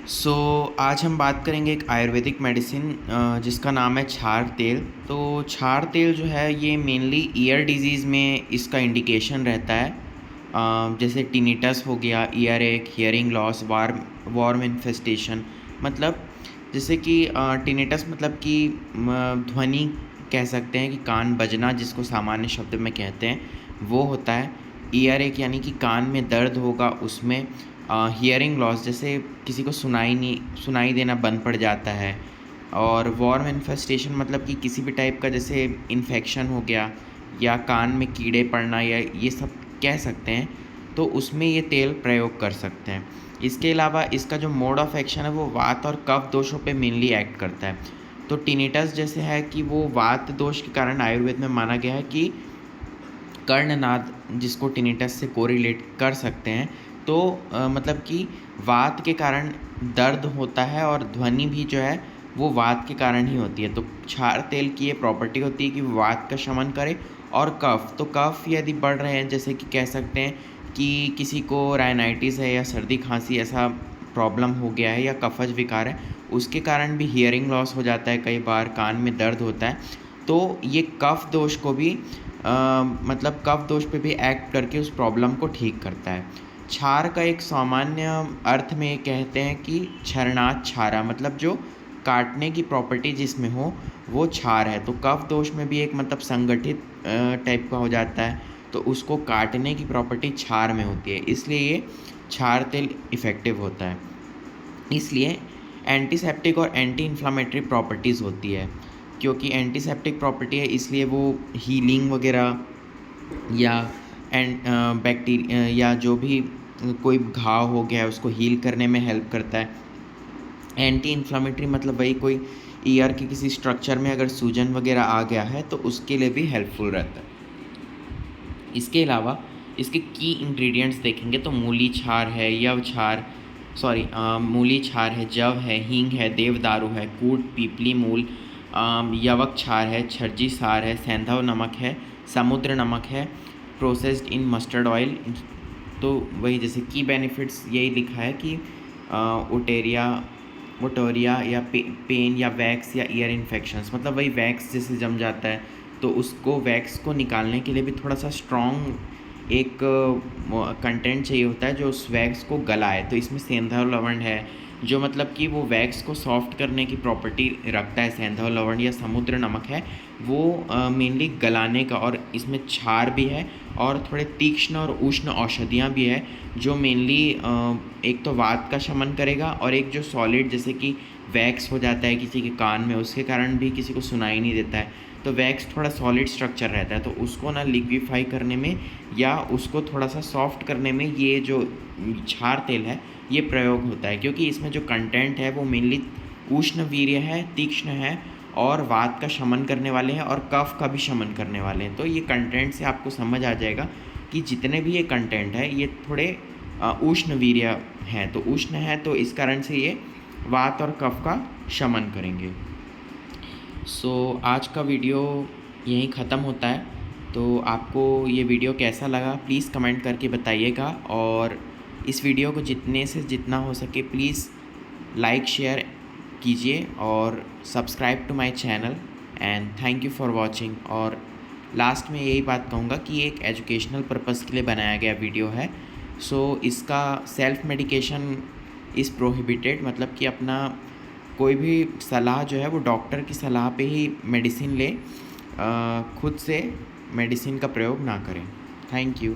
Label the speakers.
Speaker 1: आज हम बात करेंगे एक आयुर्वेदिक मेडिसिन जिसका नाम है क्षार तेल। तो क्षार तेल जो है ये मेनली ईयर डिजीज़ में इसका इंडिकेशन रहता है। जैसे टिनिटस हो गया, ईयर एक, हियरिंग लॉस, वार्म इन्फेस्टेशन। मतलब जैसे कि टिनिटस मतलब कि ध्वनि कह सकते हैं कि कान बजना, जिसको सामान्य शब्द में कहते हैं, वो होता है। ईयर एक यानी कि कान में दर्द होगा उसमें। हियरिंग लॉस जैसे किसी को सुनाई देना बंद पड़ जाता है। और वॉर्म इन्फेस्टेशन मतलब कि किसी भी टाइप का जैसे इन्फेक्शन हो गया या कान में कीड़े पड़ना या ये सब कह सकते हैं, तो उसमें ये तेल प्रयोग कर सकते हैं। इसके अलावा इसका जो मोड ऑफ एक्शन है वो वात और कफ दोषों पे मेनली एक्ट करता है। तो टिनिटस जैसे है कि वो वात दोष के कारण आयुर्वेद में माना गया है कि कर्णनाद, जिसको टिनिटस से कोरिलेट कर सकते हैं। तो मतलब कि वात के कारण दर्द होता है और ध्वनि भी जो है वो वात के कारण ही होती है। तो क्षार तेल की ये प्रॉपर्टी होती है कि वात का शमन करे। और कफ यदि बढ़ रहे हैं, जैसे कि कह सकते हैं कि किसी को राइनाइटिस है या सर्दी खांसी ऐसा प्रॉब्लम हो गया है या कफज विकार है, उसके कारण भी हियरिंग लॉस हो जाता है, कई बार कान में दर्द होता है। तो ये कफ दोष को भी मतलब कफ दोष पे भी एक्ट करके उस प्रॉब्लम को ठीक करता है। क्षार का एक सामान्य अर्थ में कहते हैं कि क्षरणात् क्षारा, मतलब जो काटने की प्रॉपर्टी जिसमें हो वो क्षार है। तो कफ दोष में भी एक मतलब संगठित टाइप का हो जाता है, तो उसको काटने की प्रॉपर्टी क्षार में होती है, इसलिए ये क्षार तेल इफ़ेक्टिव होता है। इसलिए एंटीसेप्टिक और एंटी इन्फ्लामेटरी प्रॉपर्टीज़ होती है। क्योंकि एंटीसेप्टिक प्रॉपर्टी है इसलिए वो हीलिंग वगैरह या बैक्टीरिया या जो भी कोई घाव हो गया है उसको हील करने में हेल्प करता है। एंटी इन्फ्लामेटरी मतलब वही कोई ईयर के किसी स्ट्रक्चर में अगर सूजन वगैरह आ गया है तो उसके लिए भी हेल्पफुल रहता है। इसके अलावा इसके की इंग्रेडिएंट्स देखेंगे तो मूली क्षार है, मूली क्षार है, जव है, हींग है, देवदारू है, कूट, पीपली मूल, यवक क्षार है, छर्जी सार है, सेंधव नमक है, समुद्र नमक है, प्रोसेस्ड इन मस्टर्ड ऑयल। तो वही जैसे की बेनिफिट्स यही लिखा है कि ओटोरिया या पेन या वैक्स या ईयर इन्फेक्शंस, मतलब वही वैक्स जैसे जम जाता है तो उसको वैक्स को निकालने के लिए भी थोड़ा सा स्ट्रॉन्ग एक कंटेंट चाहिए होता है जो उस वैक्स को गलाए। तो इसमें सेंधव लवण है जो मतलब कि वो वैक्स को सॉफ्ट करने की प्रॉपर्टी रखता है। सेंधव लवण या समुद्र नमक है वो मेनली गलाने का, और इसमें क्षार भी है और थोड़े तीक्ष्ण और उष्ण औषधियाँ भी है जो मेनली एक तो वात का शमन करेगा, और एक जो सॉलिड जैसे कि वैक्स हो जाता है किसी के कान में उसके कारण भी किसी को सुनाई नहीं देता है, तो वैक्स थोड़ा सॉलिड स्ट्रक्चर रहता है, तो उसको ना लिक्विफाई करने में या उसको थोड़ा सा सॉफ्ट करने में ये जो क्षार तेल है ये प्रयोग होता है। क्योंकि इसमें जो कंटेंट है वो मेनली उष्ण वीर्य है, तीक्ष्ण है और वात का शमन करने वाले हैं और कफ का भी शमन करने वाले हैं। तो ये कंटेंट से आपको समझ आ जाएगा कि जितने भी ये कंटेंट है ये थोड़े उष्ण वीर्य हैं, तो उष्ण है तो इस कारण से ये वात और कफ का शमन करेंगे। आज का वीडियो यहीं ख़त्म होता है। तो आपको ये वीडियो कैसा लगा प्लीज़ कमेंट करके बताइएगा, और इस वीडियो को जितने से जितना हो सके प्लीज़ लाइक शेयर कीजिए और subscribe to my channel. And thank you for watching. और लास्ट में यही बात कहूँगा कि एक एजुकेशनल पर्पज़ के लिए बनाया गया वीडियो है। इसका सेल्फ मेडिकेशन इज़ प्रोहिबिटेड, मतलब कि अपना कोई भी सलाह जो है वो डॉक्टर की सलाह पे ही मेडिसिन ले, खुद से मेडिसिन का प्रयोग ना करें। Thank you.